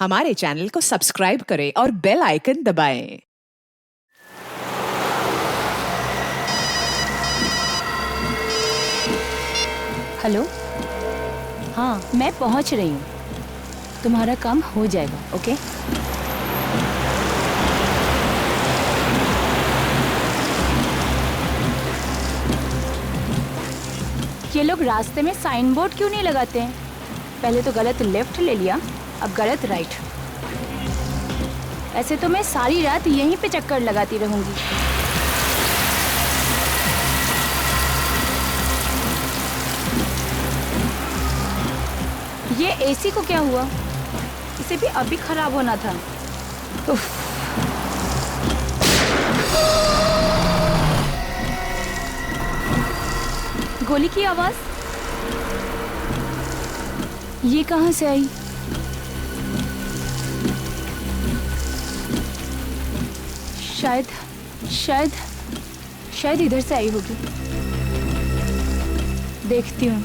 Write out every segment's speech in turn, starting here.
हमारे चैनल को सब्सक्राइब करें और बेल आइकन दबाएं। हेलो, हाँ मैं पहुंच रही हूँ। तुम्हारा काम हो जाएगा, ओके? ये लोग रास्ते में साइन बोर्ड क्यों नहीं लगाते हैं? पहले तो गलत लेफ्ट ले लिया, अब गलत राइट। ऐसे तो मैं सारी रात यहीं पे चक्कर लगाती रहूंगी। ये एसी को क्या हुआ? इसे भी अभी खराब होना था। उफ। गोली की आवाज ये कहां से आई? शायद शायद शायद इधर से आई होगी। देखती हूँ।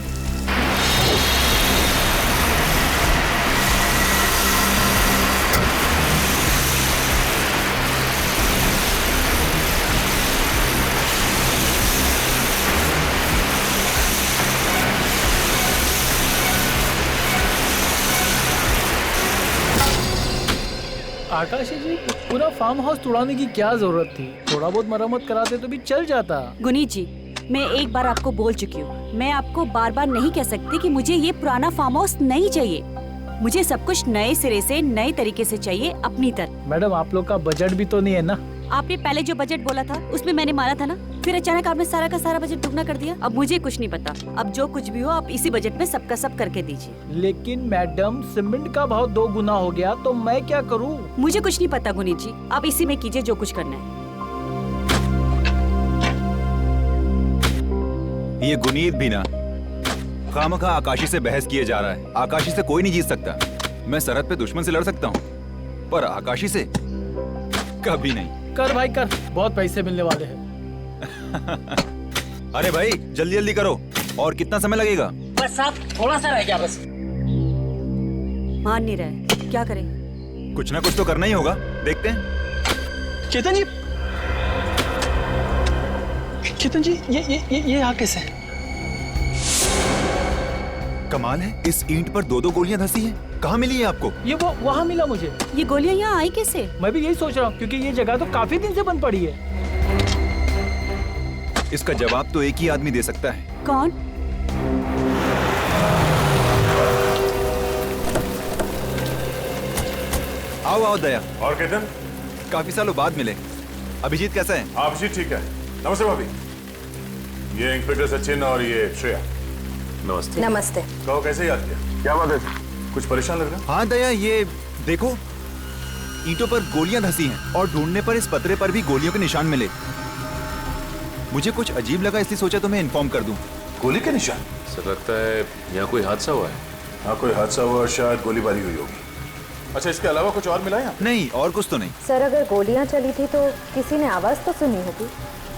आकाशी जी, पूरा फार्म हाउस तोड़ाने की क्या जरूरत थी? थोड़ा बहुत मरम्मत कराते तो भी चल जाता। गुनीत जी, मैं एक बार आपको बोल चुकी हूँ, मैं आपको बार बार नहीं कह सकती कि मुझे ये पुराना फार्म हाउस नहीं चाहिए। मुझे सब कुछ नए सिरे से नए तरीके से चाहिए, अपनी तरह। मैडम, आप लोग का बजट भी तो नहीं है ना? आपने पहले जो बजट बोला था उसमें मैंने माना था ना, फिर अचानक आपने सारा का सारा बजट दुगना कर दिया। अब मुझे कुछ नहीं पता, अब जो कुछ भी हो आप इसी बजट में सबका सब करके दीजिए। लेकिन मैडम, सीमेंट का भाव 2 गुना हो गया तो मैं क्या करूँ? मुझे कुछ नहीं पता गुनीत जी, आप इसी में कीजिए जो कुछ करना है। ये गुनीत भी ना खामखा आकाशी से बहस किए जा रहा है। आकाशी से कोई नहीं जीत सकता। मैं सरहद पे दुश्मन से लड़ सकता हूँ, पर आकाशी से कभी नहीं। कर भाई कर, बहुत पैसे मिलने वाले हैं। अरे भाई जल्दी जल्दी करो। और कितना समय लगेगा? बस साहब, थोड़ा सा रह गया बस। मान नहीं रहा है, क्या करें? कुछ ना कुछ तो करना ही होगा, देखते हैं। चेतन जी, ये यहाँ कैसे? कमाल है, इस ईंट पर 2-2 गोलियां धंसी हैं। कहाँ मिली है आपको? ये वो वहाँ मिला मुझे। ये गोलियां यहाँ आई कैसे? मैं भी यही सोच रहा हूँ, क्योंकि ये जगह तो काफी दिन से बंद पड़ी है। इसका जवाब तो एक ही आदमी दे सकता है। कौन? आओ आओ दया। और केतन, काफी सालों बाद मिले। अभिजीत कैसा है? अभिजीत ठीक है। नमस्ते भाभी, ये इंस्पेक्टर सचिन और ये श्रेया। नमस्ते। नमस्ते। कहो, कैसे याद किया? क्या बात है, कुछ परेशान लग रहा? हाँ दया, ये देखो, ईंटों पर गोलियां धंसी हैं और ढूंढने पर इस पतरे पर भी गोलियों के निशान मिले। मुझे कुछ अजीब लगा, इसलिए सोचा तुम्हें इन्फॉर्म कर दूं। गोली के निशान? सर लगता है यहाँ कोई हादसा हुआ है। हाँ, कोई हादसा हुआ और शायद गोलीबारी हुई होगी। अच्छा, इसके अलावा कुछ और मिला है? नहीं, और कुछ तो नहीं। सर, अगर गोलियां चली थी तो किसी ने आवाज तो सुनी होगी।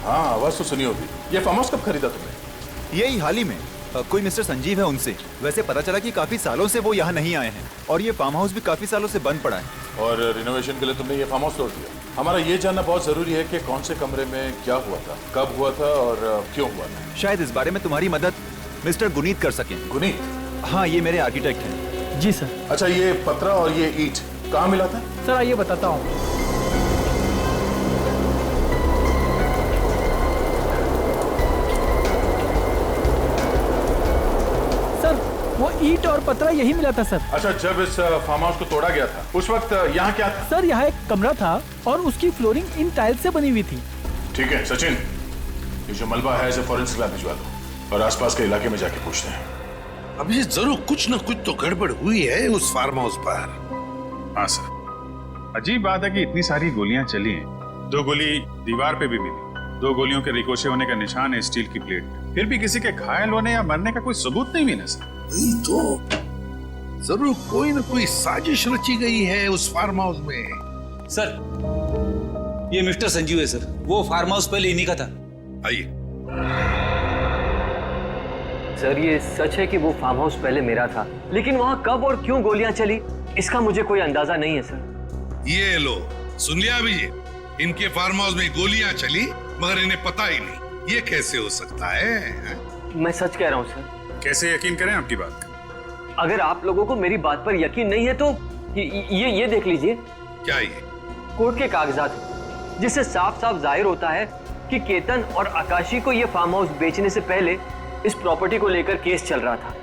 हाँ, आवाज तो सुनी होगी। ये फार्म हाउस कब खरीदा तुमने? यही हाल ही में। कोई मिस्टर संजीव है, उनसे। वैसे पता चला कि काफी सालों से वो यहाँ नहीं आए हैं और ये फार्म हाउस भी काफी सालों से बंद पड़ा है। और रिनोवेशन के लिए तुमने ये फार्म हाउस तोड़ दिया। हमारा ये जानना बहुत जरूरी है कि कौन से कमरे में क्या हुआ था, कब हुआ था और क्यों हुआ था। शायद इस बारे में तुम्हारी मदद मिस्टर गुनीत कर सकें। गुनीत? हाँ, ये मेरे आर्किटेक्ट हैं। जी सर। अच्छा, ये पतरा और ये ईंट कहाँ मिला था? सर आइए बताता हूँ। वो ईंट और पतरा यही मिला था सर। अच्छा, जब इस फार्म हाउस को तोड़ा गया था उस वक्त यहाँ क्या था? सर यहाँ एक कमरा था और उसकी फ्लोरिंग इन टाइल्स से बनी हुई थी। ठीक है सचिन, ये जो मलबा है इसे फॉरेंसिक लैब भिजवा दो और आसपास के इलाके में जाके पूछते हैं। अभी जरूर कुछ न कुछ तो गड़बड़ हुई है उस फार्म हाउस पर। हाँ सर, अजीब बात है कि इतनी सारी गोलियां चली हैं। 2 गोली दीवार पे भी मिली, 2 गोलियों के रिकोशे होने का निशान है स्टील की प्लेट पे। फिर भी किसी के घायल होने या मरने का कोई सबूत नहीं मिला सर। वही तो, जरूर कोई न कोई साजिश रची गई है उस फार्म हाउस में। सर, ये मिस्टर संजीव है सर, वो फार्म हाउस पहले इन्हीं का था। आइए। सर, ये सच है कि वो फार्म हाउस पहले मेरा था, लेकिन वहाँ कब और क्यों गोलियां चली इसका मुझे कोई अंदाजा नहीं है सर। ये लो, सुन लिया अभिजीत? इनके फार्म हाउस में गोलियां चली मगर इन्हें पता ही नहीं। ये कैसे हो सकता है? मैं सच कह रहा हूँ सर। कैसे यकीन करें आपकी बात? अगर आप लोगों को मेरी बात पर यकीन नहीं है तो ये देख लीजिए। क्या ये? कोर्ट के कागजात हैं, जिससे साफ साफ जाहिर होता है कि केतन और आकाशी को ये फार्म हाउस बेचने से पहले इस प्रॉपर्टी को लेकर केस चल रहा था।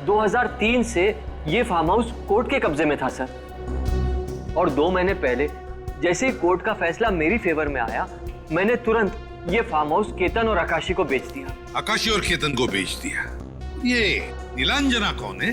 2003 से ये फार्म हाउस कोर्ट के कब्जे में था सर। और 2 महीने पहले जैसे ही कोर्ट का फैसला मेरी फेवर में आया, मैंने तुरंत ये फार्म हाउस केतन और आकाशी को बेच दिया। आकाशी और केतन को बेच दिया? ये नीलांजना कौन है?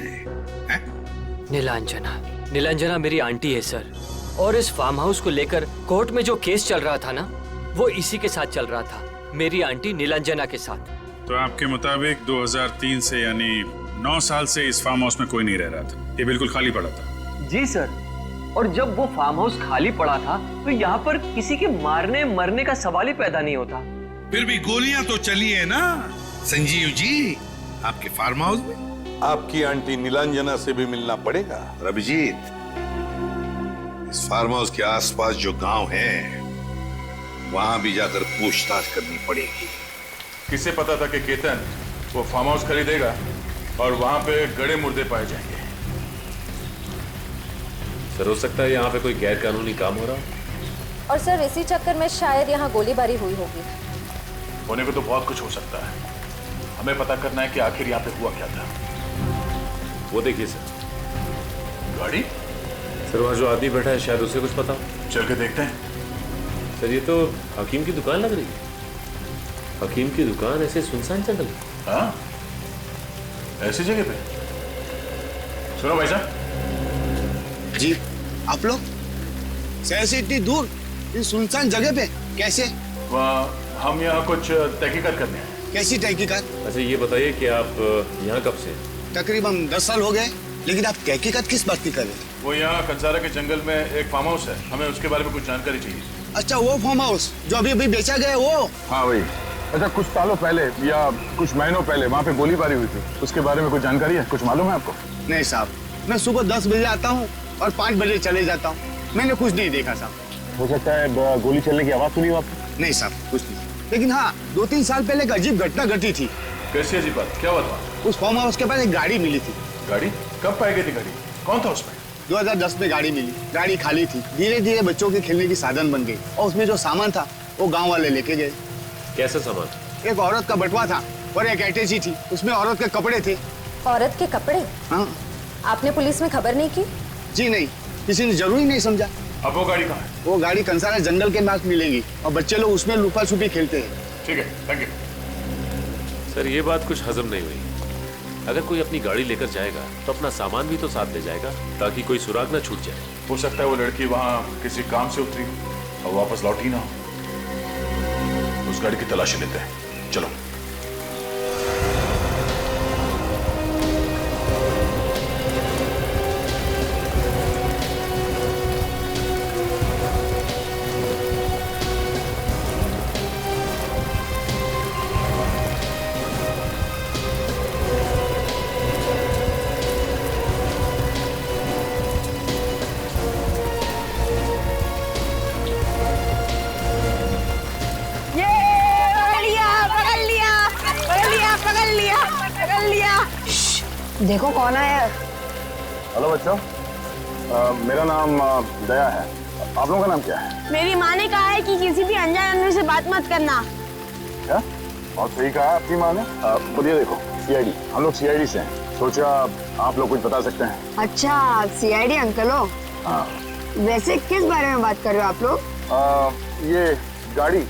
नीलांजना मेरी आंटी है सर। और इस फार्म हाउस को लेकर कोर्ट में जो केस चल रहा था ना, वो इसी के साथ चल रहा था, मेरी आंटी नीलांजना के साथ। तो आपके मुताबिक 2003 से यानी 9 साल से इस फार्म हाउस में कोई नहीं रह रहा था, ये बिल्कुल खाली पड़ा था? जी सर। और जब वो फार्म हाउस खाली पड़ा था तो यहाँ पर किसी के मारने मरने का सवाल ही पैदा नहीं होता। फिर भी गोलियां तो चली है ना संजीव जी आपके फार्म हाउस में? आपकी आंटी नीलांजना से भी मिलना पड़ेगा। अभिजीत, इस फार्म हाउस के आसपास जो गांव है वहां भी जाकर पूछताछ करनी पड़ेगी। किसे पता था कि केतन वो फार्म हाउस खरीदेगा और वहां पे गड़े मुर्दे पाए जाएंगे? सर, हो सकता है यहाँ पे कोई गैर कानूनी काम हो रहा हो। और सर इसी चक्कर में शायद यहाँ गोलीबारी हुई होगी। होने को तो बहुत कुछ हो सकता है। हमें पता करना है कि आखिर यहाँ पे हुआ क्या था। वो देखिए सर, गाड़ी। सर वहाँ जो आदमी बैठा है शायद उसे कुछ पता हो। चल के देखते हैं। सर ये तो हकीम की दुकान लग रही है। हकीम की दुकान ऐसे सुनसान जंगल में? हाँ, ऐसी जगह पे। सुनो भाई साहब जी, आप लोग शहर से इतनी दूर इस सुनसान जगह पे कैसे? हम यहाँ कुछ तहकीकात करने हैं। कैसी तहकीकात? अच्छा ये बताइए कि आप यहाँ कब से? तकरीबन 10 साल हो गए। लेकिन आप तहकीकात किस बात की कर रहे हैं? वो यहाँ कंसारा के जंगल में एक फार्म हाउस है, हमें उसके बारे में कुछ जानकारी चाहिए। अच्छा, वो फार्म हाउस जो अभी अभी बेचा गया वो? हाँ भाई। अच्छा, कुछ सालों पहले या कुछ महीनों पहले वहाँ पे गोलीबारी हुई थी, उसके बारे में कुछ जानकारी है? कुछ मालूम है आपको? नहीं साहब, मैं सुबह 10 बजे आता हूँ और 5 बजे चले जाता हूँ। मैंने कुछ नहीं देखा साहब। हो सकता है गोली चलने की आवाज सुनी हो आपने? नहीं साहब, कुछ नहीं। लेकिन हाँ, 2-3 साल पहले एक अजीब घटना घटी थी। कैसी अजीब बात? क्या हुआ था? उस फार्म हाउस के पास एक गाड़ी मिली थी। गाड़ी? कब पाई गई थी गाड़ी? कौन था उसमें? 2010 में गाड़ी मिली। गाड़ी खाली थी। धीरे धीरे बच्चों के खेलने की साधन बन गई और उसमें जो सामान था वो गांव वाले लेके गए। कैसा सामान? एक औरत का बटुआ था और एक अटैची थी, उसमें औरत के कपड़े थे। औरत के कपड़े? हाँ। आपने पुलिस में खबर नहीं की? जी नहीं, किसी ने जरूरी नहीं समझा। अब वो गाड़ी कहाँ है? वो गाड़ी कंसारा जंगल के पास मिलेगी और बच्चे लोग उसमें लुका छुपी खेलते हैं। ठीक है, थैंक यू। सर ये बात कुछ हजम नहीं हुई। अगर कोई अपनी गाड़ी लेकर जाएगा तो अपना सामान भी तो साथ ले जाएगा ताकि कोई सुराग ना छूट जाए। हो सकता है वो लड़की वहाँ किसी काम से उतरी और वापस लौटी ना हो। उस गाड़ी की तलाशी लेते हैं, चलो। देखो कौन आया। हेलो बच्चों, मेरा नाम दया है। आप लोगों का नाम क्या है? मेरी माँ ने कहा है कि किसी भी अनजान आदमी से बात मत करना। क्या? और सही कहा आपकी माँ ने। खुद ये देखो, सीआईडी। हम लोग सीआईडी से हैं, सोचा आप लोग कुछ बता सकते हैं। अच्छा, सीआईडी अंकल हो? हाँ। वैसे किस बारे में बात कर रहे हो आप लोग? ये गाड़ी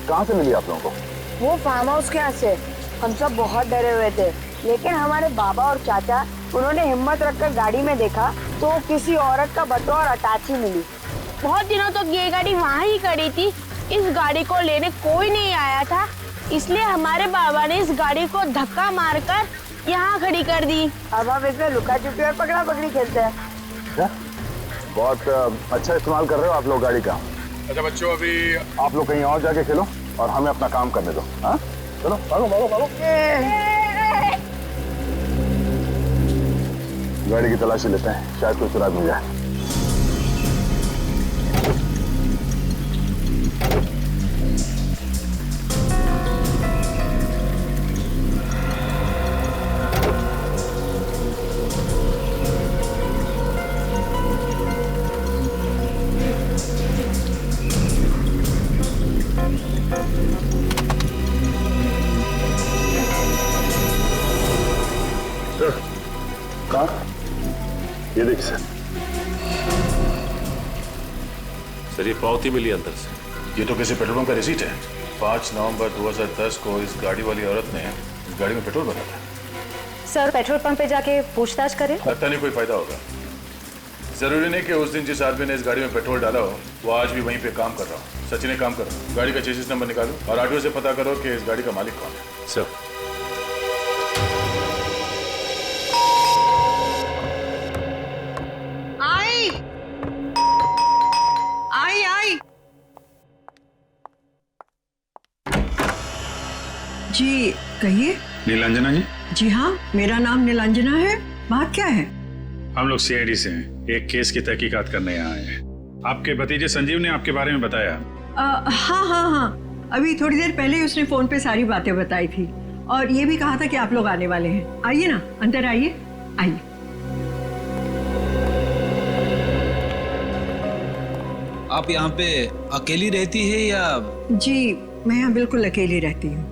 कहाँ से मिली आप लोगों को? वो फार्म हाउस के यहाँ से। हम सब बहुत डरे हुए थे, लेकिन हमारे बाबा और चाचा उन्होंने हिम्मत रखकर गाड़ी में देखा तो किसी औरत का बटुआ और अटैची मिली। बहुत दिनों तक ये गाड़ी वहाँ ही खड़ी थी। इस गाड़ी को लेने कोई नहीं आया था, इसलिए हमारे बाबा ने इस गाड़ी को धक्का मारकर यहाँ खड़ी कर दी। अब हम इसमें लुका छुपी और पकड़ा पकड़ी खेलते हैं। क्या? बहुत अच्छा इस्तेमाल कर रहे हो आप लोग गाड़ी का। अच्छा बच्चों, अभी आप लोग कहीं और जाके खेलो और हमें अपना काम करने दो। हाँ, चलो भागो भागो भागो। गाड़ी की तलाशी लेते हैं, शायद कोई सुराग मिल जाए। सर ये पावती मिली अंदर से। ये तो किसी पेट्रोल पंप का रिसीट है। 5 नवंबर 2010 को इस गाड़ी वाली औरत ने इस गाड़ी में पेट्रोल भरा था। सर पेट्रोल पंप पे जाके पूछताछ करें। लगता नहीं कोई फायदा होगा। जरूरी नहीं कि उस दिन जिस आदमी ने इस गाड़ी में पेट्रोल डाला हो वो आज भी वहीं पे काम कर रहा हो। सचिन एक काम करो, गाड़ी का चेसिस नंबर निकालो और आरटीओ से पता करो कि इस गाड़ी का मालिक कौन है। सर आई आई आई जी कहिए। नीलांजना जी। जी हाँ, मेरा नाम नीलांजना है। बात क्या है? हम लोग सीआईडी से हैं, एक केस की तहकीकात करने यहाँ आए हैं। आपके भतीजे संजीव ने आपके बारे में बताया। हाँ, अभी थोड़ी देर पहले ही उसने फोन पे सारी बातें बताई थी और ये भी कहा था कि आप लोग आने वाले हैं। आइए ना, अंदर आइए। आइए। आप यहाँ पे अकेली रहती है या? जी मैं यहाँ बिल्कुल अकेली रहती हूँ।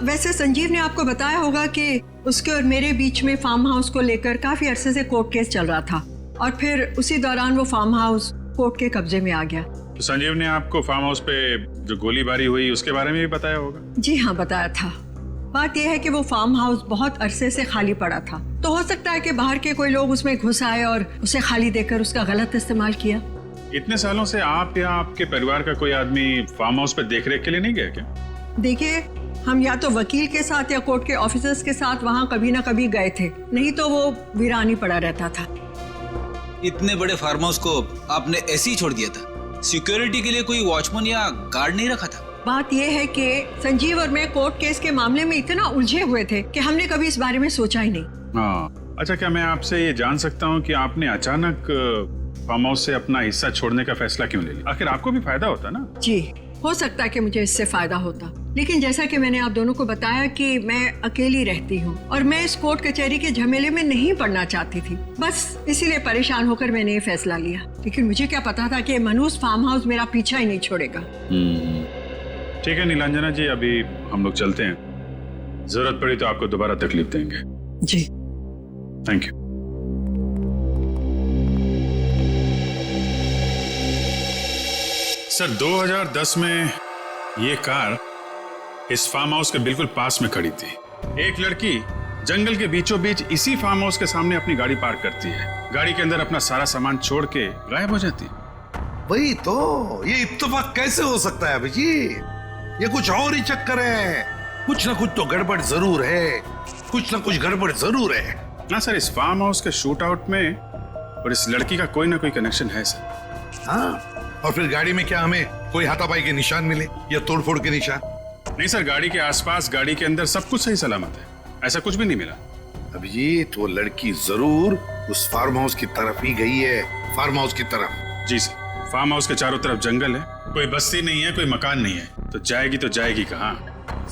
वैसे संजीव ने आपको बताया होगा कि उसके और मेरे बीच में फार्म हाउस को लेकर काफी अरसे से कोर्ट केस चल रहा था और फिर उसी दौरान वो फार्म हाउस कोर्ट के कब्जे में आ गया। तो संजीव ने आपको फार्म हाउस पे जो गोलीबारी हुई उसके बारे में भी बताया होगा? जी हाँ, बताया था। बात यह है कि वो फार्म हाउस बहुत अरसे से खाली पड़ा था, तो हो सकता है कि बाहर के कोई लोग उसमें घुस आए और उसे खाली देकर उसका गलत इस्तेमाल किया। इतने सालों से आप या आपके परिवार का कोई आदमी फार्म हाउस पे देख रेख के लिए नहीं गया क्या? देखिए, हम या तो वकील के साथ या कोर्ट के ऑफिसर्स के साथ वहाँ कभी ना कभी गए थे, नहीं तो वो वीरानी पड़ा रहता था। इतने बड़े फार्म हाउस को आपने ऐसे ही छोड़ दिया था? सिक्योरिटी के लिए कोई वॉचमैन या गार्ड नहीं रखा था? बात यह है कि संजीव और मैं कोर्ट केस के मामले में इतना उलझे हुए थे कि हमने कभी इस बारे में सोचा ही नहीं। हाँ, अच्छा, क्या मैं आपसे ये जान सकता हूँ कि आपने अचानक फार्म हाउस से अपना हिस्सा छोड़ने का फैसला क्यों ले लिया? आखिर आपको भी फायदा होता ना? जी, हो सकता है कि मुझे इससे फायदा होता, लेकिन जैसा कि मैंने आप दोनों को बताया कि मैं अकेली रहती हूँ और मैं इस कोर्ट कचहरी के झमेले में नहीं पड़ना चाहती थी। बस इसीलिए परेशान होकर मैंने ये फैसला लिया। लेकिन मुझे क्या पता था कि मनूस फार्म हाउस मेरा पीछा ही नहीं छोड़ेगा। ठीक है नीलांजना जी, अभी हम लोग चलते हैं। जरूरत पड़ी तो आपको दोबारा तकलीफ देंगे। जी थैंक यू। सर 2010 में ये कार इस फार्म हाउस के बिल्कुल पास में खड़ी थी। एक लड़की जंगल के बीचों बीच इसी फार्म हाउस के सामने अपनी गाड़ी पार्क करती है, गाड़ी के अंदर अपना सारा सामान छोड़ के गायब हो जाती है। वही तो, ये इत्तेफाक कैसे हो सकता है अभिजीत? ये कुछ और ही चक्कर है। कुछ ना कुछ तो गड़बड़ जरूर है, कुछ ना कुछ गड़बड़ जरूर है। ना सर, इस फार्म हाउस के शूट आउट में और इस लड़की का कोई ना कोई कनेक्शन है सर। हाँ, और फिर गाड़ी में क्या हमें कोई हाथापाई के निशान मिले या तोड़फोड़ के निशान? नहीं सर, गाड़ी के आसपास, गाड़ी के अंदर सब कुछ सही सलामत है, ऐसा कुछ भी नहीं मिला। अभिजीत, वो लड़की जरूर उस फार्म हाउस की तरफ ही गई है, फार्म हाउस की तरफ। जी सर, फार्म हाउस के चारों तरफ जंगल है, कोई बस्ती नहीं है, कोई मकान नहीं है, तो जाएगी कहाँ?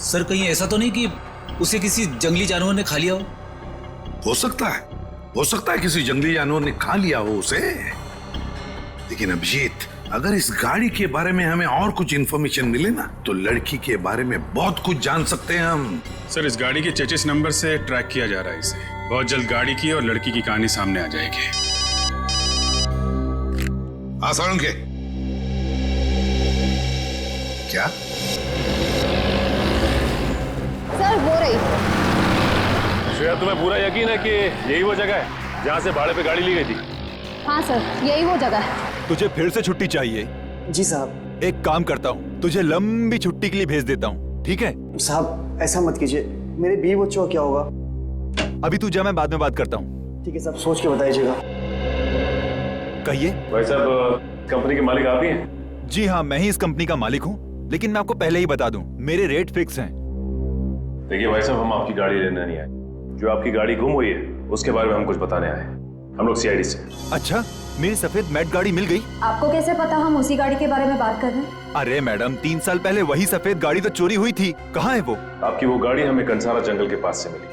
सर कहीं ऐसा तो नहीं कि उसे किसी जंगली जानवर ने खा लिया हो? हो सकता है किसी जंगली जानवर ने खा लिया हो उसे। लेकिन अभिजीत, अगर इस गाड़ी के बारे में हमें और कुछ इंफॉर्मेशन मिले ना, तो लड़की के बारे में बहुत कुछ जान सकते हैं हम। सर इस गाड़ी के चेचिस नंबर से ट्रैक किया जा रहा है इसे। बहुत जल्द गाड़ी की और लड़की की कहानी सामने आ जाएगी। आसान के क्या? सर हो रही। श्रेया, तुम्हें पूरा यकीन है कि यही वो जगह है जहाँ से भाड़े पे गाड़ी ली गई थी? हाँ सर, यही वो जगह है। तुझे फिर से छुट्टी चाहिए? जी साहब। एक काम करता हूँ, तुझे लंबी छुट्टी के लिए भेज देता हूँ, ठीक है? साहब ऐसा मत कीजिए, मेरे बीवी बच्चों का क्या होगा? अभी तू जा, मैं बाद में बात करता हूँ। ठीक है साहब, सोच के बताइएगा। कहिए। भाई साहब, कंपनी के मालिक आप ही हैं? जी हाँ, मैं ही इस कंपनी का मालिक हूँ, लेकिन मैं आपको पहले ही बता दूं, मेरे रेट फिक्स हैं। देखिए भाई साहब, हम आपकी गाड़ी लेने नहीं आए। जो आपकी गाड़ी गुम हुई है उसके बारे में हम कुछ बताने आए। हम लोग सीआईडी से। अच्छा, मेरी सफेद मैट गाड़ी मिल गई? आपको कैसे पता हम उसी गाड़ी के बारे में बात कर रहे हैं? अरे मैडम, 3 साल पहले वही सफेद गाड़ी तो चोरी हुई थी, कहाँ है वो? आपकी वो गाड़ी हमें कंसारा जंगल के पास से मिली।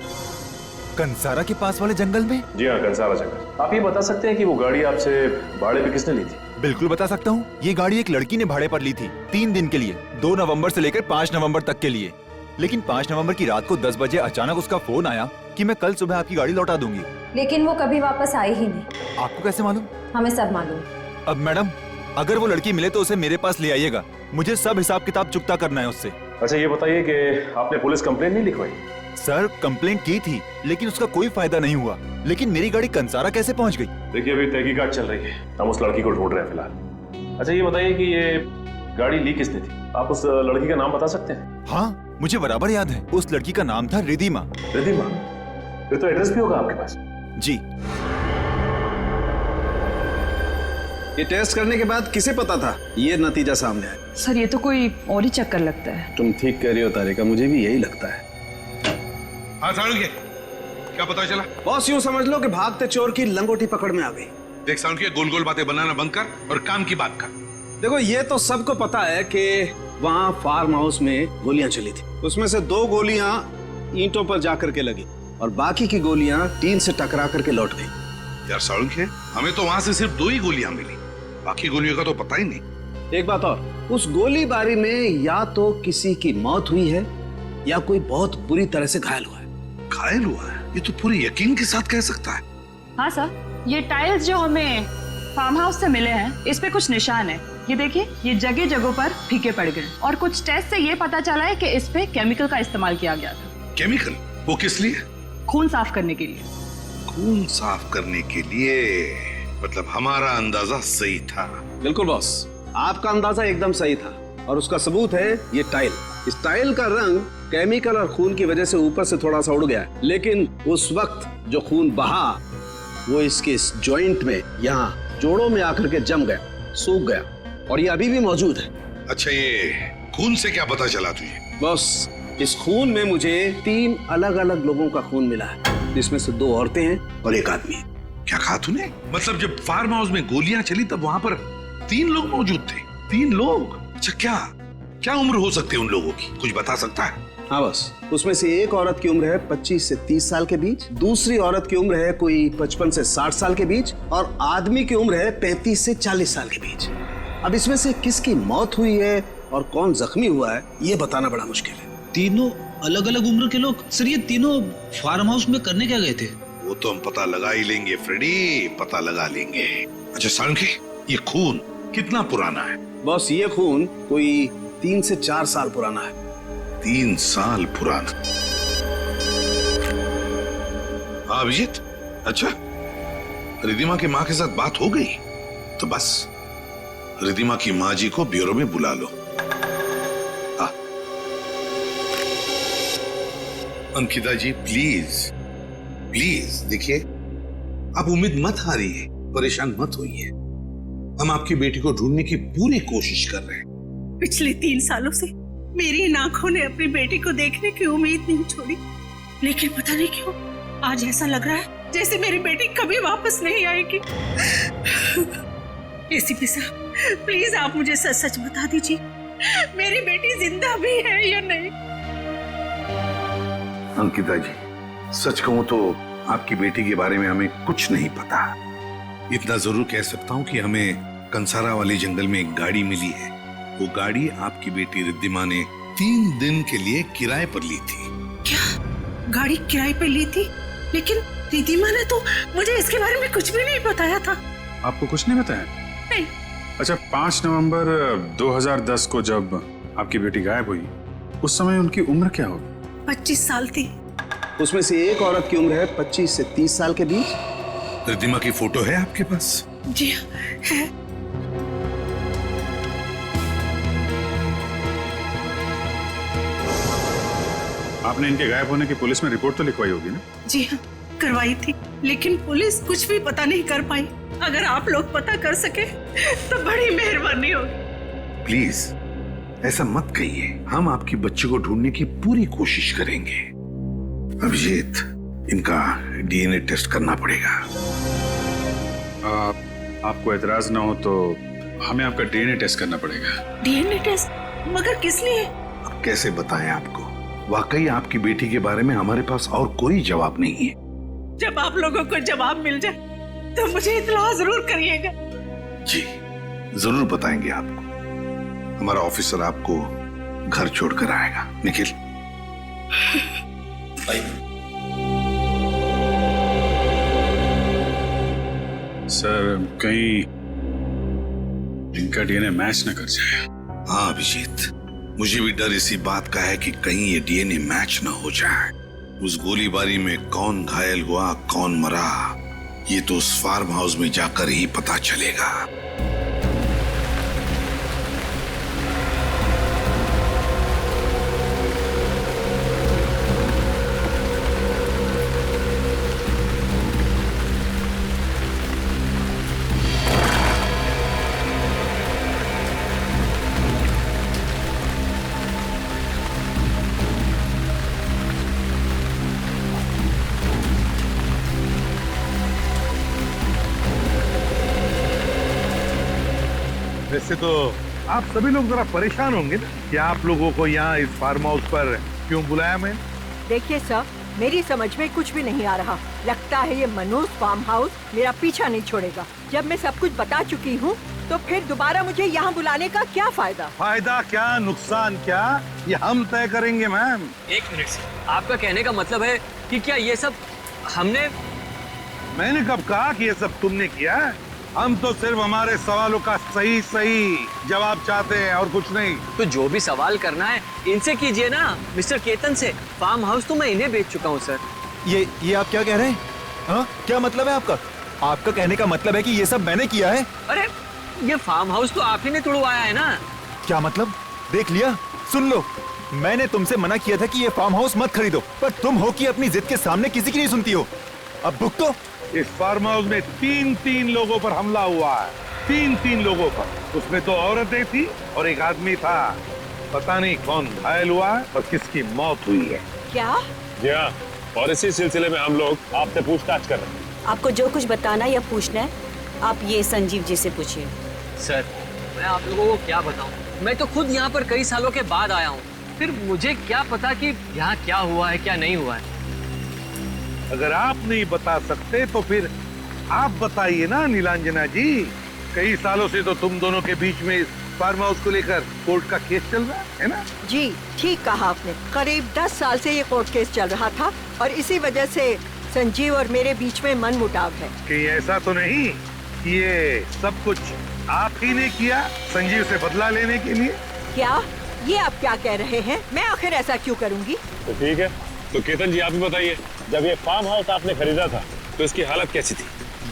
कंसारा के पास वाले जंगल में? जी हाँ, कंसारा जंगल। आप ये बता सकते हैं कि वो गाड़ी आपसे भाड़े पे किसने ली थी? बिल्कुल बता सकता हूँ। ये गाड़ी एक लड़की ने भाड़े पर ली थी 3 दिन के लिए, 2 नवंबर से लेकर 5 नवंबर तक के लिए। लेकिन 5 नवंबर की रात को 10 बजे अचानक उसका फोन आया कि मैं कल सुबह आपकी गाड़ी लौटा दूंगी। लेकिन वो कभी वापस आई ही नहीं। आपको कैसे मालूम? हमें सब मालूम। अब मैडम, अगर वो लड़की मिले तो उसे मेरे पास ले आइएगा। मुझे सब हिसाब किताब चुकता करना है उससे। अच्छा ये बताइए कि आपने पुलिस कंप्लेंट नहीं लिखवाई? सर कंप्लेंट की थी लेकिन उसका कोई फायदा नहीं हुआ। लेकिन मेरी गाड़ी कंसारा कैसे पहुंच गई? देखिए अभी तहकीकात चल रही है, हम उस लड़की को ढूंढ रहे हैं फिलहाल। अच्छा ये बताइए कि ये गाड़ी ली किसने थी? आप उस लड़की का नाम बता सकते हैं? हाँ मुझे बराबर याद है, उस लड़की का नाम था रिधिमा। रिधिमा? फिर तो एड्रेस भी होगा आपके पास। जी। ये टेस्ट करने के बाद किसे पता था ये नतीजा सामने आया? सर ये तो कोई और ही चक्कर लगता है। तुम ठीक कह रही हो तारिका, मुझे भी यही लगता है। हाँ सालुंखे, क्या पता चला? बॉस यूं समझ लो कि भागते चोर की लंगोटी पकड़ में आ गई। देख सालुंखे, गोल गोल बातें बनाना बंद कर और काम की बात कर। देखो ये तो सबको पता है कि वहाँ फार्म हाउस में गोलियां चली थी। उसमें से 2 गोलियां ईंटों पर जाकर के लगी और बाकी की गोलियां टीन से टकरा करके लौट गई। यार सालुंखे, हमें तो वहाँ से सिर्फ 2 ही गोलियां मिली, बाकी गोलियों का तो पता ही नहीं। एक बात और, उस गोलीबारी में या तो किसी की मौत हुई है या कोई बहुत बुरी तरह से घायल हुआ है। घायल हुआ है? ये तो पूरे यकीन के साथ कह सकता है। हाँ सर, ये टाइल्स जो हमें फार्म हाउस से मिले हैं इस पे कुछ निशान है। ये देखिए, ये जगह जगहों पर फीके पड़ गए और कुछ टेस्ट से ये पता चला है कि इस पे केमिकल का इस्तेमाल किया गया था। केमिकल? वो किस लिए? खून साफ करने के लिए। खून साफ करने के लिए? मतलब हमारा अंदाजा सही था। बिल्कुल बॉस, आपका अंदाजा एकदम सही था और उसका सबूत है ये टाइल। इस टाइल का रंग केमिकल और खून की वजह से ऊपर से थोड़ा सा उड़ गया, लेकिन उस वक्त जो खून बहा वो इसके इस जॉइंट में, यहाँ जोड़ों में आकर के जम गया, सूख गया और ये अभी भी मौजूद है। अच्छा ये खून से क्या पता चला तुझे? बॉस इस खून में मुझे 3 अलग अलग लोगों का खून मिला है, जिसमें से 2 औरतें हैं और 1 आदमी। क्या कहा तूने? मतलब जब फार्म हाउस में गोलियां चली तब वहां पर 3 लोग मौजूद थे? 3 लोग? अच्छा क्या उम्र हो सकती है उन लोगों की, कुछ बता सकता है? हाँ बस, उसमें से एक औरत की उम्र है 25 से 30 साल के बीच, दूसरी औरत की उम्र है कोई 55 से 60 साल के बीच और आदमी की उम्र है 35 से 40 साल के बीच। अब इसमें से किसकी मौत हुई है और कौन जख्मी हुआ है ये बताना बड़ा मुश्किल है। तीनों अलग अलग उम्र के लोग? सर ये तीनों फार्म हाउस में करने क्या गए थे? वो तो हम पता लगा ही लेंगे फ्रेडी, पता लगा लेंगे। अच्छा सालुंखे, ये खून कितना पुराना है? बॉस ये खून कोई 3 से 4 साल पुराना है। 3 साल पुराना? हाँ अभिजीत, अच्छा रिधिमा की माँ के साथ बात हो गई? तो बस रिधिमा की माँ जी को ब्यूरो में बुला लो। अंकिता जी प्लीज देखिए, आप उम्मीद मत हारिए, परेशान मत होइए। हम आपकी बेटी को ढूंढने की पूरी कोशिश कर रहे हैं। पिछले 3 सालों से मेरी इन आंखों ने अपनी बेटी को देखने की उम्मीद नहीं छोड़ी, लेकिन पता नहीं क्यों आज ऐसा लग रहा है जैसे मेरी बेटी कभी वापस नहीं आएगी। एसीपी साहब प्लीज आप मुझे सच सच बता दीजिए, मेरी बेटी जिंदा भी है या नहीं? अंकिता जी सच कहूं तो आपकी बेटी के बारे में हमें कुछ नहीं पता। इतना जरूर कह सकता हूं कि हमें कंसारा वाले जंगल में एक गाड़ी मिली है। वो गाड़ी आपकी बेटी रिद्धिमा ने 3 दिन के लिए किराए पर ली थी। क्या गाड़ी किराए पे ली थी? लेकिन रिद्धिमा ने तो मुझे इसके बारे में कुछ भी नहीं बताया था। आपको कुछ नहीं बताया? नहीं। अच्छा 5 नवंबर 2010 को जब आपकी बेटी गायब हुई उस समय उनकी उम्र क्या होगी? 25 साल थी। उसमें से एक औरत की उम्र है 25 से 30 साल के बीच। रिद्धिमा की फोटो है आपके पास? जी है। आपने इनके गायब होने की पुलिस में रिपोर्ट तो लिखवाई होगी ना? जी हाँ करवाई थी, लेकिन पुलिस कुछ भी पता नहीं कर पाई। अगर आप लोग पता कर सके तो बड़ी मेहरबानी होगी। प्लीज ऐसा मत कहिए, हम आपकी बच्ची को ढूंढने की पूरी कोशिश करेंगे। अभिजीत इनका डीएनए टेस्ट करना पड़ेगा। आपको एतराज ना हो तो हमें आपका डीएनए टेस्ट करना पड़ेगा। DNA test? मगर किस लिए? अब कैसे बताएं आपको, वाकई आपकी बेटी के बारे में हमारे पास और कोई जवाब नहीं है। जब आप लोगों को जवाब मिल जाए तो मुझे इत्तला जरूर करिएगा। जी जरूर बताएंगे आपको। हमारा ऑफिसर आपको घर छोड़कर आएगा। निखिल सर कहीं इनका डीएनए मैच न कर जाए। हाँ अभिजीत, मुझे भी डर इसी बात का है कि कहीं ये डीएनए मैच न हो जाए। उस गोलीबारी में कौन घायल हुआ, कौन मरा, ये तो उस फार्म हाउस में जाकर ही पता चलेगा। वैसे तो आप सभी लोग जरा परेशान होंगे ना कि आप लोगों को यहाँ इस फार्म हाउस पर क्यों बुलाया मैं। देखिए सर, मेरी समझ में कुछ भी नहीं आ रहा। लगता है ये मनोज फार्म हाउस मेरा पीछा नहीं छोड़ेगा। जब मैं सब कुछ बता चुकी हूँ तो फिर दोबारा मुझे यहाँ बुलाने का क्या फायदा? फायदा क्या, नुकसान क्या, ये हम तय करेंगे मैम। एक मिनट से, आपका कहने का मतलब है कि क्या ये सब मैंने कब कहा कि ये सब तुमने किया? हम तो सिर्फ हमारे सवालों का सही सही जवाब चाहते हैं और कुछ नहीं। तो जो भी सवाल करना है इनसे कीजिए ना, मिस्टर केतन से। फार्म हाउस तो मैं इन्हें बेच चुका हूँ सर। ये आप क्या कह रहे हैं? हाँ, क्या मतलब है आपका? आपका कहने का मतलब है कि ये सब मैंने किया है? अरे ये फार्म हाउस तो आप ही ने तुड़वाया है ना। क्या मतलब? देख लिया, सुन लो, मैंने तुमसे मना किया था कि ये फार्म हाउस मत खरीदो, पर तुम हो कि अपनी जिद के सामने किसी की नहीं सुनती हो। अब भुगतो। इस फार्म हाउस में तीन लोगों पर हमला हुआ है, तीन लोगों पर। उसमें 2 औरतें थी और एक आदमी था। पता नहीं कौन घायल हुआ और किसकी मौत हुई है। क्या? जी हाँ, और इसी सिलसिले में हम लोग आपसे पूछताछ कर रहे हैं। आपको जो कुछ बताना या पूछना है आप ये संजीव जी से पूछिए। सर मैं आप लोगों को क्या बताऊं, मैं तो खुद यहाँ पर कई सालों के बाद आया हूँ, फिर मुझे क्या पता कि यहाँ क्या हुआ है क्या नहीं हुआ है। अगर आप नहीं बता सकते तो फिर आप बताइए ना नीलांजना जी। कई सालों से तो तुम दोनों के बीच में इस फार्म हाउस को लेकर कोर्ट का केस चल रहा है ना? जी ठीक कहा आपने। करीब 10 साल से ये कोर्ट केस चल रहा था और इसी वजह से संजीव और मेरे बीच में मनमुटाव है। कहीं ऐसा तो नहीं कि ये सब कुछ आप ही ने किया संजीव से बदला लेने के लिए? क्या ये आप क्या कह रहे हैं? मैं आखिर ऐसा क्यों करूँगी? तो ठीक है, तो केतन जी आप ही बताइए, जब ये फार्म हाउस आपने खरीदा था तो इसकी हालत कैसी थी?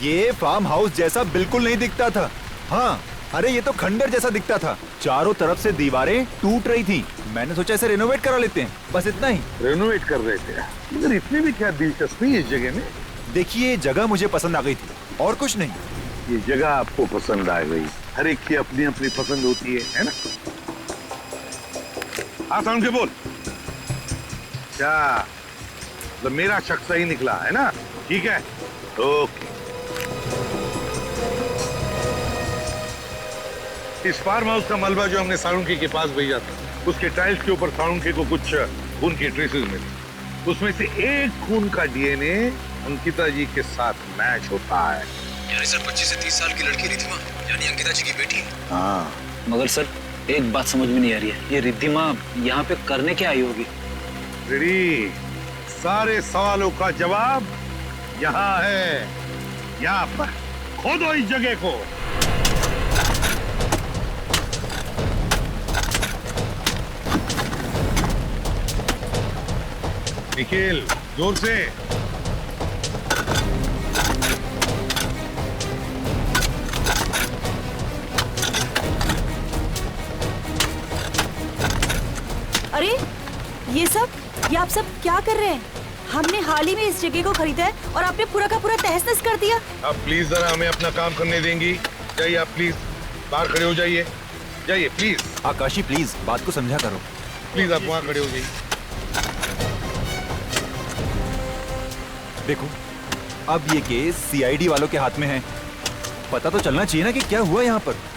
ये फार्म हाउस जैसा बिल्कुल नहीं दिखता था। हाँ, अरे ये तो खंडर जैसा दिखता था। चारों तरफ से दीवारें टूट रही थी। मैंने सोचा इसे रेनोवेट करा लेते हैं, बस इतना ही। रेनोवेट कर रहे थे? मगर इसमें भी क्या दिलचस्पी इस जगह में? देखिए, जगह मुझे पसंद आ गई थी और कुछ नहीं। ये जगह आपको पसंद आ गई? हर एक की अपनी अपनी पसंद होती है ना? आसान के बोल। क्या तो मेरा शक सही निकला है ना? ठीक है, ओके। इस फार्म हाउस का मलबा जो हमने साळुंखे के पास भेजा था, उसके टाइल्स के ऊपर साळुंखे को कुछ खून की ट्रेसेस मिली। उसमें से एक खून का डीएनए अंकिता जी के साथ मैच होता है। यानी सर 25 से 30 साल की लड़की रिद्धिमा यानी अंकिता जी की बेटी? हाँ। मगर सर एक बात समझ में नहीं आ रही है, ये रिद्धिमा यहाँ पे करने क्या आई होगी? रेडी, सारे सवालों का जवाब यहाँ है। यहाँ पर खोदो इस जगह को। निखिल, जोर से। अरे ये आप सब क्या कर रहे हैं? हमने हाल ही में इस जगह को खरीदा है और आपने पूरा का पूरा तहस-नहस कर दिया। आप प्लीज जरा हमें अपना काम करने देंगी? जाइए आप प्लीज, बाहर खड़े हो जाइए। जाइए प्लीज। आकाशी प्लीज बात को समझा करो। प्लीज आप वहाँ खड़े हो जाइए। देखो, अब ये केस सीआईडी वालों के हाथ में है। पता तो चलना चाहिए ना कि क्या हुआ यहाँ पर।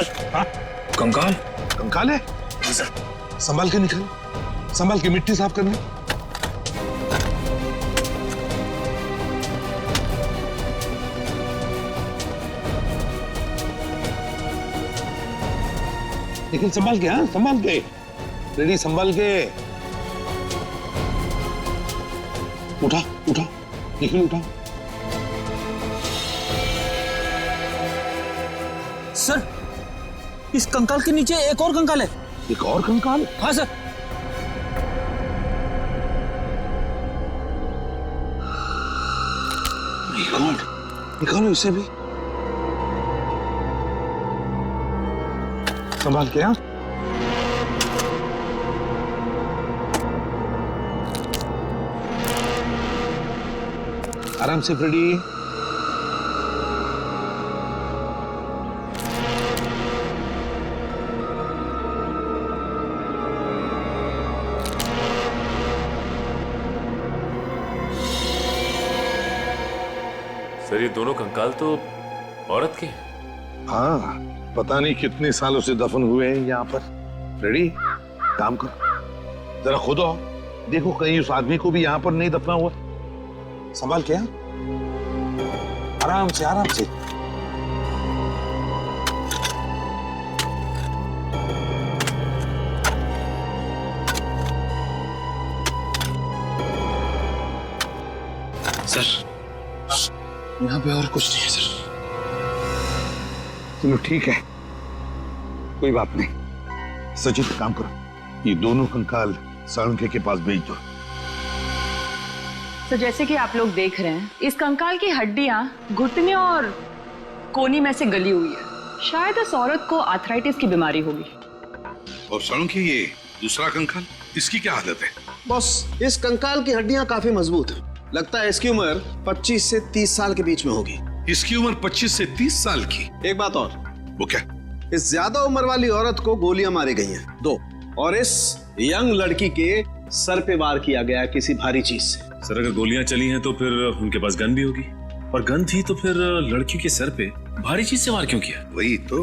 सर हाँ कंकाल कंकाल है संभाल के निकाल, संभाल के मिट्टी साफ करना। लेकिन संभाल के, हाँ संभाल के, रेडी संभाल के। उठा उठा निखिल उठा। सर इस कंकाल के नीचे एक और कंकाल है। एक और कंकाल? हाँ सर। निकालो इसे भी, संभाल के। हाँ आराम से फ्रेडी। सर ये दोनों कंकाल तो औरत के। हाँ पता नहीं कितने सालों से दफन हुए हैं यहाँ पर। रेडी काम करो, जरा खुद आओ, देखो कहीं उस आदमी को भी यहाँ पर नहीं दफना हुआ। संभाल के, आराम से आराम से। सर यहाँ पे और कुछ नहीं है सर। चलो ठीक है, कोई बात नहीं। सचिन काम करो, ये दोनों कंकाल साळुंखे के पास भेज दो। तो जैसे कि आप लोग देख रहे हैं, इस कंकाल की हड्डियां घुटने और कोनी में से गली हुई है। शायद इस औरत को आर्थराइटिस की बीमारी होगी। और साळुंखे ये दूसरा कंकाल, इसकी क्या हालत है? बॉस इस कंकाल की हड्डियां काफी मजबूत है। लगता है इसकी उम्र 25 से 30 साल के बीच में होगी। इसकी उम्र 25 से 30 साल की? एक बात और। वो क्या? इस ज्यादा उम्र वाली औरत को गोलियां मारी गई हैं 2, और इस यंग लड़की के सर पे वार किया गया किसी भारी चीज से। सर अगर गोलियां चली हैं तो फिर उनके पास गन भी होगी, और गन थी तो फिर लड़की के सर पे भारी चीज से वार क्यों किया? वही तो।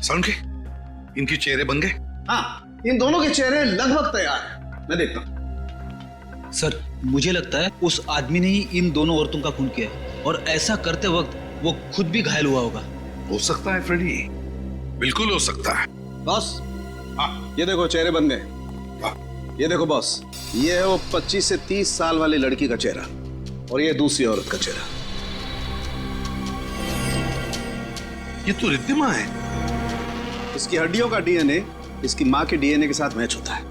साळुंखे इनके चेहरे बन गए? हाँ इन दोनों के चेहरे लगभग तैयार है, मैं देखता हूँ। सर मुझे लगता है उस आदमी ने ही इन दोनों औरतों का खून किया है, और ऐसा करते वक्त वो खुद भी घायल हुआ होगा। हो सकता है फ्रेडी, बिल्कुल हो सकता है। बॉस हाँ ये देखो चेहरे बन गए। ये देखो बॉस, ये है वो 25 से 30 साल वाली लड़की का चेहरा, और ये दूसरी औरत का चेहरा। ये तो रिद्धिमा है। इसकी हड्डियों का डीएनए इसकी माँ के डीएनए के साथ मैच होता है।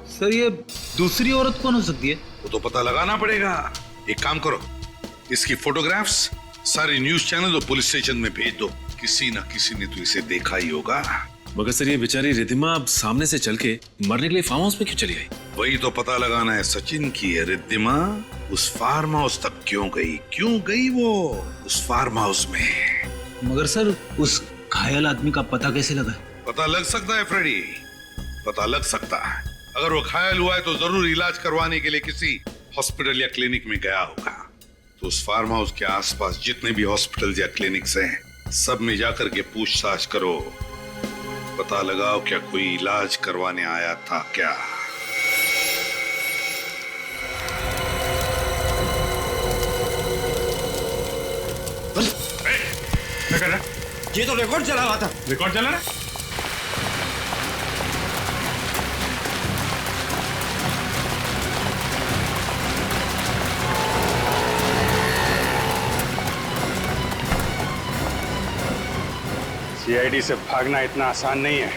सर ये दूसरी औरत कौन हो सकती है? वो तो पता लगाना पड़ेगा। एक काम करो, इसकी फोटोग्राफ्स सारे न्यूज चैनल और पुलिस स्टेशन में भेज दो। किसी ना किसी ने तो इसे देखा ही होगा। मगर सर ये बेचारी रिद्धिमा अब सामने से चल के मरने के लिए फार्म हाउस में क्यों चली आई? वही तो पता लगाना है सचिन की। रिद्धिमा उस फार्म हाउस तक क्यों गई वो उस फार्म हाउस में? मगर सर उस घायल आदमी का पता कैसे लगा? पता लग सकता है फ्रेडी, पता लग सकता है। अगर वो घायल हुआ है तो जरूर इलाज करवाने के लिए किसी हॉस्पिटल या क्लिनिक में गया होगा। तो उस फार्म हाउस के आसपास जितने भी हॉस्पिटल या क्लिनिक्स हैं, सब में जाकर के पूछताछ करो, पता लगाओ क्या कोई इलाज करवाने आया था क्या। क्या कर रहा है? ये तो रिकॉर्ड चला रहा था। रिकॉर्ड चला रहा है? सीआईडी से भागना इतना आसान नहीं है।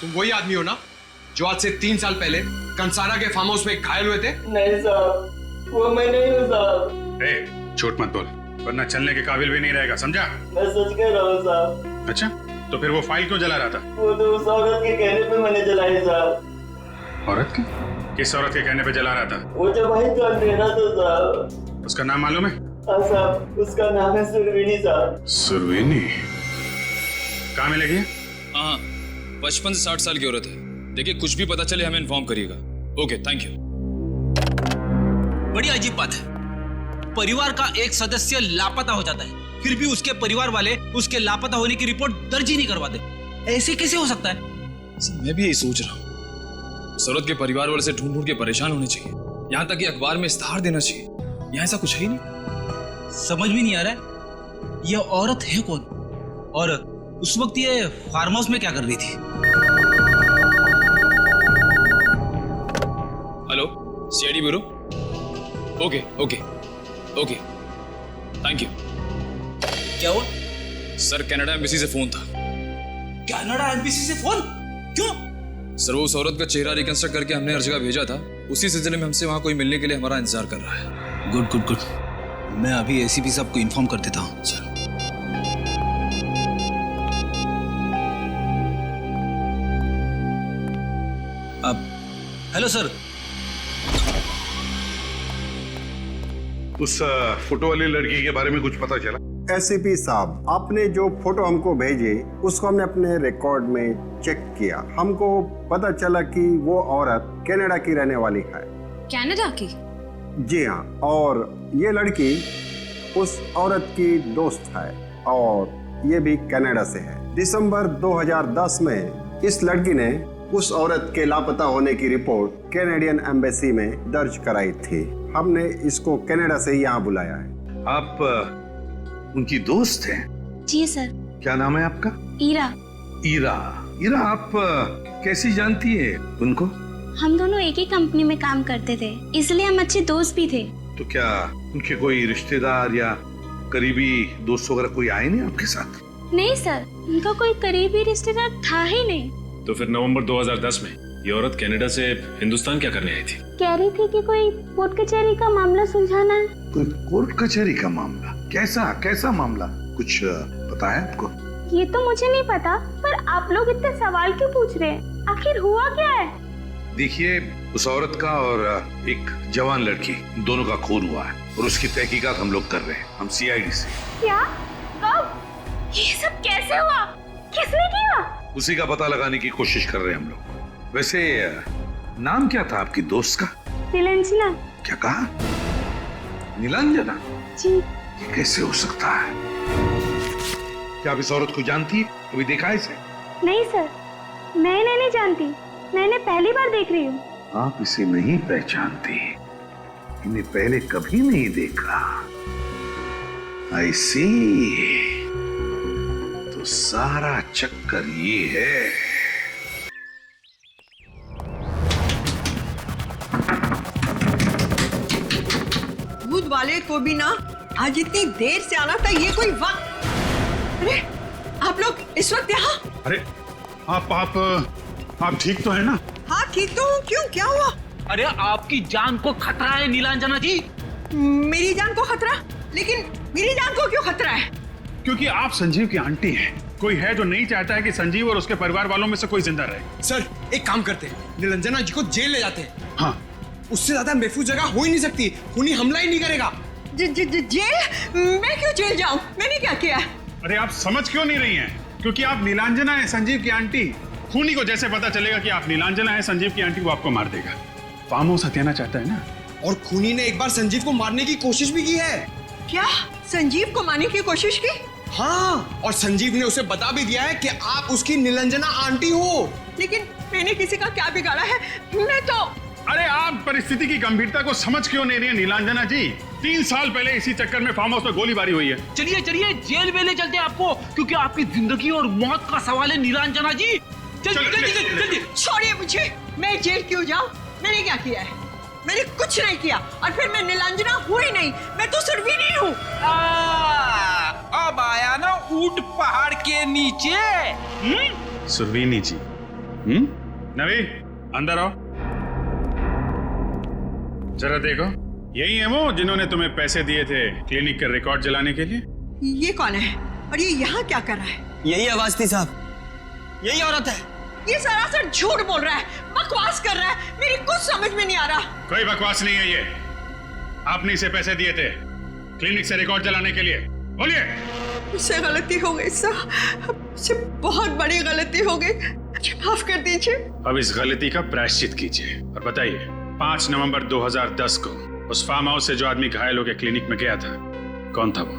तुम वही आदमी हो ना जो आज से 3 साल पहले कंसारा के फार्म हाउस में घायल हुए थे? नहीं साहब, वो मैं नहीं हूँ साहब। झूठ मत बोल, वरना चलने के काबिल भी नहीं रहेगा, समझा? मैं सच कह रहा हूँ साहब। अच्छा, तो फिर वो फाइल क्यों जला रहा था? वो तो उस औरत के कहने पे मैंने जलाई साहब। औरत के? किस औरत के कहने पे जला रहा था? वो जो भाई जान देना था साहब। उसका नाम मालूम है? हाँ साहब, उसका नाम है सुरवीनी साहब। सुरवीनी? कहाँ मिलेगी? हाँ 55 से 60 साल की औरत है। देखिए कुछ भी पता चले हमें इन्फॉर्म करिएगा। Okay thank you. बड़ी अजीब बात है, परिवार का एक सदस्य लापता हो जाता है, फिर भी उसके परिवार वाले उसके लापता होने की रिपोर्ट दर्ज ही नहीं करवाते। ऐसे कैसे हो सकता है? सर मैं भी यही सोच रहा हूँ। सौरभ के परिवार वाले से ढूंढ ढूंढ के परेशान होने चाहिए, यहाँ तक कि अखबार में इश्तेहार देना चाहिए। यहाँ ऐसा कुछ है ही नहीं। समझ भी नहीं आ रहा है ये औरत है कौन, और उस वक्त ये फार्म हाउस में क्या कर रही थी? Hello, CID bureau. Okay okay okay, thank you. क्या हुआ? सर कनाडा एम्बेसी से फोन था। कनाडा एम्बेसी से फोन? क्यों? सर वो उस औरत का चेहरा रिकंस्ट्रक्ट करके हमने हर जगह भेजा था, उसी सिलसिले में हमसे वहां कोई मिलने के लिए हमारा इंतजार कर रहा है। गुड गुड गुड, मैं अभी एसीपी साहब को इन्फॉर्म कर देता हूँ। सर अब हेलो सर। उस फोटो वाली लड़की के बारे में कुछ पता चला? एसीपी साहब, आपने जो फोटो हमको भेजे उसको हमने अपने रिकॉर्ड में चेक किया। हमको पता चला कि वो औरत कनाडा की रहने वाली है। कनाडा की? जी हाँ, और ये लड़की उस औरत की दोस्त है और ये भी कनाडा से है। दिसंबर 2010 में इस लड़की ने उस औरत के लापता होने की रिपोर्ट कैनेडियन एम्बेसी में दर्ज कराई थी। हमने इसको कनाडा से यहाँ बुलाया है। आप उनकी दोस्त हैं? जी सर। क्या नाम है आपका? ईरा। ईरा। ईरा, आप कैसी जानती है उनको? हम दोनों एक ही कंपनी में काम करते थे, इसलिए हम अच्छे दोस्त भी थे। तो क्या उनके कोई रिश्तेदार या करीबी दोस्त वगैरह कोई आए नहीं आपके साथ? नहीं सर, उनका कोई करीबी रिश्तेदार था ही नहीं। तो फिर नवंबर 2010 में ये औरत कनाडा से हिंदुस्तान क्या करने आई थी? कह रही थी कि कोई कोर्ट कचहरी का मामला सुलझाना है। कोई कोर्ट कचहरी का मामला? कैसा मामला? कुछ पता है आपको? ये तो मुझे नहीं पता, पर आप लोग इतने सवाल क्यों पूछ रहे हैं? आखिर हुआ क्या है? देखिए, उस औरत का और एक जवान लड़की दोनों का खून हुआ है और उसकी तहकीकात हम लोग कर रहे हैं, हम सीआईडी से। क्या? कब? ये सब कैसे हुआ? किसने किया? उसी का पता लगाने की कोशिश कर रहे हैं हम लोग। वैसे नाम क्या था आपकी दोस्त का? नीलांजना। क्या कहा? नीलांजना? जी। ये कैसे हो सकता है? क्या आप इस औरत को जानती है? कभी देखा है इसे? नहीं सर, मैं नहीं जानती, मैंने पहली बार देख रही हूँ। आप इसे नहीं पहचानती? इन्हें पहले कभी नहीं देखा? I see। तो सारा चक्कर ये है। दूध वाले को भी ना आज इतनी देर से आना था, ये कोई वक्त? अरे आप लोग इस वक्त यहाँ? अरे आप ठीक तो है ना? हाँ ठीक तो हूँ। क्यों, क्या हुआ? अरे आपकी जान को खतरा है नीलांजना जी। मेरी जान को खतरा? लेकिन मेरी जान को क्यों खतरा है? क्योंकि आप संजीव की आंटी हैं। कोई है जो नहीं चाहता है कि संजीव और उसके परिवार वालों में से कोई जिंदा रहे। सर एक काम करते हैं, नीलांजना जी को जेल ले जाते हैं। हाँ, उससे ज्यादा महफूज जगह हो ही नहीं सकती, खूनी हमला ही नहीं करेगा। जेल? मैं क्यों जेल जाऊं? मैंने क्या किया? अरे आप समझ क्यों नहीं रही हैं? क्योंकि आप नीलांजना है, संजीव की आंटी। खूनी को जैसे पता चलेगा कि आप नीलांजना है, संजीव की आंटी, वो आपको मार देगा। फार्म हाउस हथियाना चाहता है ना? और खूनी ने एक बार संजीव को मारने की कोशिश भी की है। क्या? संजीव को मारने की कोशिश की? हाँ, और संजीव ने उसे बता भी दिया है कि आप उसकी नीलांजना आंटी हो। लेकिन मैंने किसी का क्या बिगाड़ा है? मैं तो... अरे आप परिस्थिति की गंभीरता को समझ क्यों नहीं रही है नीलांजना जी? 3 साल पहले इसी चक्कर में फार्म हाउस में गोलीबारी हुई है। चलिए जेल में ले चलते हैं आपको, क्योंकि आपकी जिंदगी और मौत का सवाल है नीलांजना जी। जल्दी। छोड़िए मुझे, मैं जेल क्यों जाऊं? मैंने क्या किया है? मैंने कुछ नहीं किया, और फिर मैं नीलांजना हुई नहीं, मैं तो सुरवीनी हूँ। अब आया ना ऊंट पहाड़ के नीचे। सुरवीनी जी। नवी अंदर आओ, जरा देखो, यही है वो जिन्होंने तुम्हें पैसे दिए थे क्लिनिक के रिकॉर्ड जलाने के लिए? ये कौन है और ये यहाँ क्या कर रहा है? यही आवाज थी साहब, यही औरत है। ये सरासर झूठ बोल रहा है, बकवास कर रहा है, मेरी कुछ समझ में नहीं आ रहा। कोई बकवास नहीं है ये, आपने इसे पैसे दिए थे क्लिनिक से रिकॉर्ड जलाने के लिए। बोलिए। मुझसे गलती हो गई सर, मुझसे बहुत बड़ी गलती हो गई, मुझे माफ कर दीजिए। अब इस गलती का प्रायश्चित कीजिए और बताइए, 5 नवंबर 2010 को उस फार्म हाउस से जो आदमी घायल होकर क्लिनिक में गया था, कौन था वो?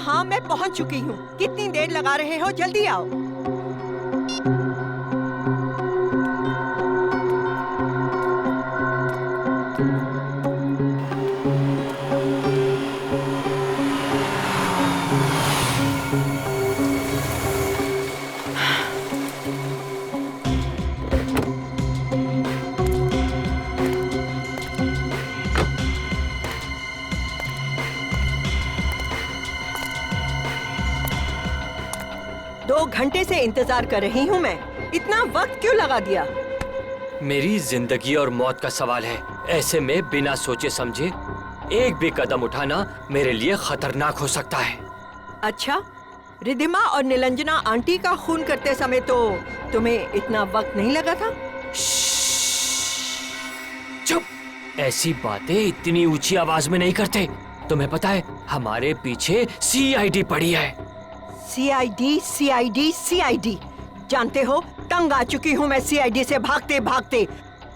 हाँ, मैं पहुंच चुकी हूँ। कितनी देर लगा रहे हो? जल्दी आओ। घंटे से इंतजार कर रही हूँ मैं। इतना वक्त क्यों लगा दिया? मेरी जिंदगी और मौत का सवाल है। ऐसे में बिना सोचे समझे एक भी कदम उठाना मेरे लिए खतरनाक हो सकता है। अच्छा, रिधिमा और निलंजना आंटी का खून करते समय तो तुम्हें इतना वक्त नहीं लगा था? चुप! ऐसी बातें इतनी ऊंची आवाज में नहीं करते। तुम्हें पता है हमारे पीछे CID पड़ी है। CID जानते हो, तंग आ चुकी हूँ मैं CID से भागते भागते,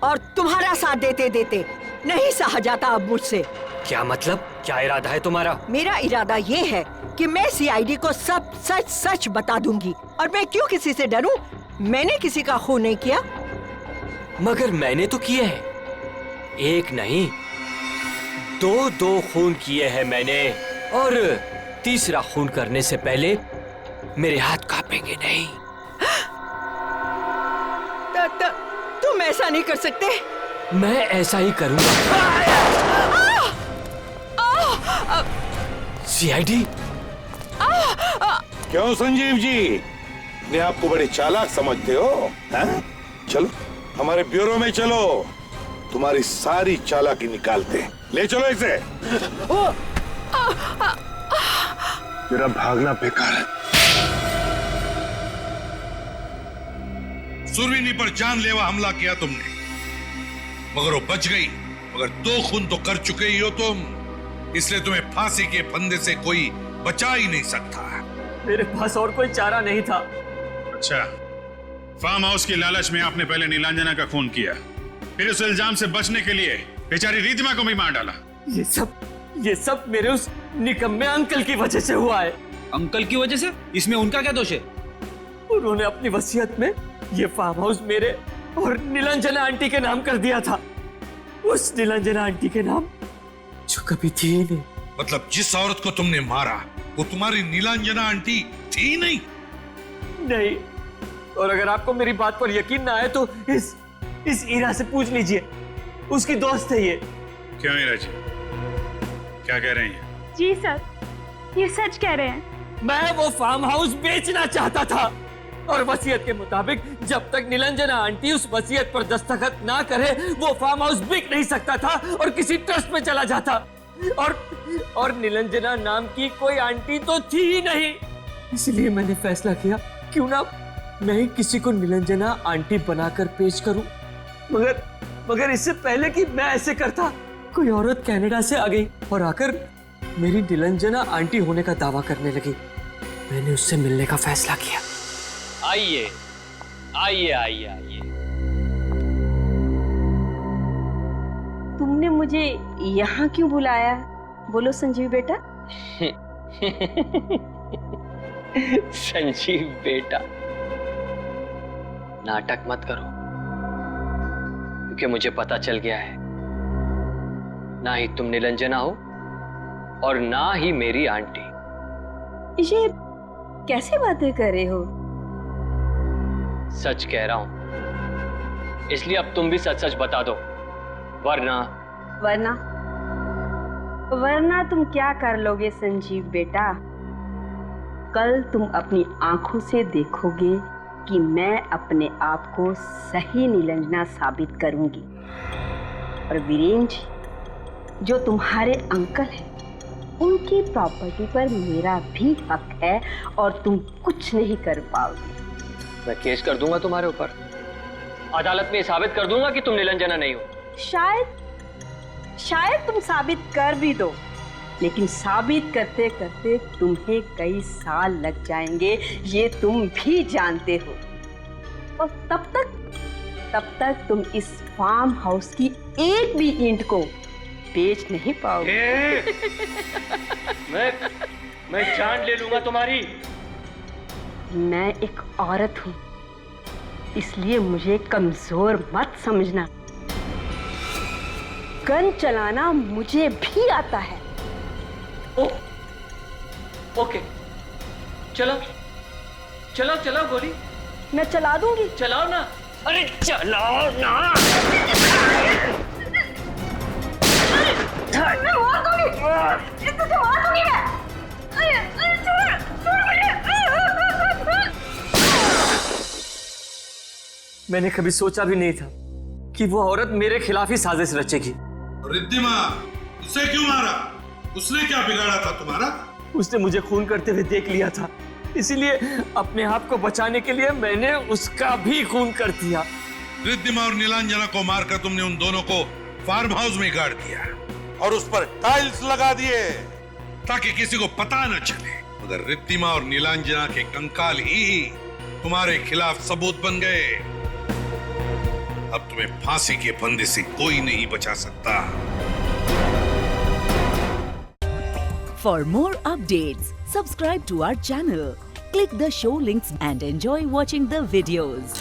और तुम्हारा साथ देते देते नहीं सहा जाता अब मुझसे। क्या मतलब? क्या इरादा है तुम्हारा? मेरा इरादा ये है कि मैं CID को सब सच सच बता दूंगी। और मैं क्यों किसी से डरूं? मैंने किसी का खून नहीं किया। मगर मैंने तो किए हैं। एक नहीं, दो खून किए हैं मैंने। और तीसरा खून करने से पहले मेरे हाथ कांपेंगे नहीं। तुम ऐसा नहीं कर सकते। मैं ऐसा ही करूंगा। CID? क्यों संजीव जी, अपने आप को बड़े चालाक समझते हो? हैं? चलो हमारे ब्यूरो में चलो, तुम्हारी सारी चालाकी निकालते हैं। ले चलो इसे। तेरा भागना बेकार है। सुरवीनी पर जानलेवा हमला किया तुमने, मगर वो बच गई। मगर 2 खून तो कर चुके ही हो तुम, इसलिए तुम्हें फांसी के फंदे से कोई बचा ही नहीं सकता। मेरे पास और कोई चारा नहीं था। अच्छा, फार्म हाउस की लालच में आपने पहले नीलांजना का खून किया, फिर उस इल्जाम से बचने के लिए बेचारी रिधिमा को भी मार डाला। ये सब मेरे उस निकम्मे अंकल की वजह से हुआ है। अंकल की वजह से? इसमें उनका क्या दोष है? उन्होंने अपनी वसीयत में ये फार्म हाउस मेरे और नीलांजना आंटी के नाम कर दिया था। उस नीलांजना आंटी के नाम जो कभी थी ही नहीं। मतलब जिस औरत को तुमने मारा वो तुम्हारी नीलांजना आंटी थी नहीं? नहीं। और अगर आपको मेरी बात पर यकीन ना आए तो इस ईरा से पूछ लीजिए, उसकी दोस्त है ये। क्यों ईरा जी, क्या कह रही हैं? जी सर, ये सच कह रहे हैं। मैं वो फार्म हाउस बेचना चाहता था, और वसीयत के मुताबिक जब तक निलंजना आंटी उस वसीयत पर दस्तखत ना करे वो फार्म हाउस बिक नहीं सकता था और किसी ट्रस्ट में चला जाता। और निलंजना नाम की कोई आंटी तो थी ही नहीं। इसलिए मैंने फैसला किया क्यों ना मैं ही किसी को निलंजना आंटी बनाकर पेश करूं। मगर इससे पहले कि मैं ऐसे करता, कोई औरत कनाडा से आ गई और आकर मेरी निलंजना आंटी होने का दावा करने लगी। मैंने उससे मिलने का फैसला किया। आइए आइए आइए आइए। तुमने मुझे यहाँ क्यों बुलाया? बोलो संजीव बेटा। संजीव बेटा, नाटक मत करो, क्योंकि मुझे पता चल गया है ना ही तुम निलंजना हो और ना ही मेरी आंटी। ये कैसे बातें कर रहे हो? सच कह रहा हूं, इसलिए अब तुम भी सच सच बता दो, वरना तुम क्या कर लोगे संजीव बेटा? कल तुम अपनी आंखों से देखोगे कि मैं अपने आप को सही निलंजना साबित करूंगी। और वीरेंद्र जी, जो तुम्हारे अंकल हैं, उनकी प्रॉपर्टी पर मेरा भी हक है और तुम कुछ नहीं कर पाओगे। मैं केस कर दूंगा तुम्हारे ऊपर, अदालत में साबित कर दूंगा कि तुम निलंजना नहीं हो। शायद तुम साबित कर भी दो, लेकिन साबित करते करते तुम्हें कई साल लग जाएंगे, ये तुम भी जानते हो। और तब तक तुम इस फार्म हाउस की एक भी ईंट को बेच नहीं पाओगे। मैं जान ले लूंगा तुम्हारी। मैं एक औरत हूं, इसलिए मुझे कमजोर मत समझना। गन चलाना मुझे भी आता है। ओके, चलो चलो चलो गोली। मैं चला दूंगी। चलाओ ना। अरे चलाओ ना। मैं मार दूंगी। तुझे मार दूंगी मैं। अरे छोड़ छोड़ मुझे। मैंने कभी सोचा भी नहीं था कि वो औरत मेरे खिलाफ ही साजिश रचेगी। रिद्धिमा, उसे क्यों मारा? उसने क्या बिगाड़ा था तुम्हारा? उसने मुझे खून करते हुए देख लिया था, इसीलिए अपने आप को बचाने के लिए मैंने उसका भी खून कर दिया। रिद्धिमा और नीलांजना को मारकर तुमने उन दोनों को फार्म हाउस में गाड़ दिया और उस पर टाइल्स लगा दिए ताकि किसी को पता न चले। मगर रिद्धिमा और नीलांजना के कंकाल ही तुम्हारे खिलाफ सबूत बन गए। अब तुम्हें फांसी के फंदे से कोई नहीं बचा सकता। For more updates, subscribe to our channel, click the show links and enjoy watching the videos.